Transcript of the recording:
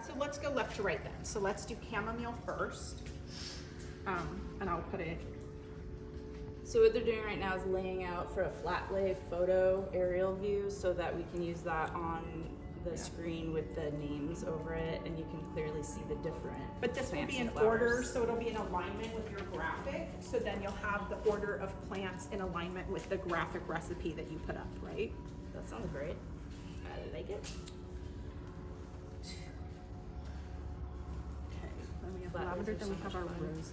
so let's go left to right then. So let's do chamomile first. And I'll put it. So what they're doing right now is laying out for a flat lay photo aerial view so that we can use that on the screen with the names over it, and you can clearly see the different But this will plants be and in flowers. order, so it'll be in alignment with your graphic. So then you'll have the order of plants in alignment with the graphic recipe that you put up, right? That sounds great. I like it. Okay, then we have Flowers lavender, are then so we have much our fun. roses.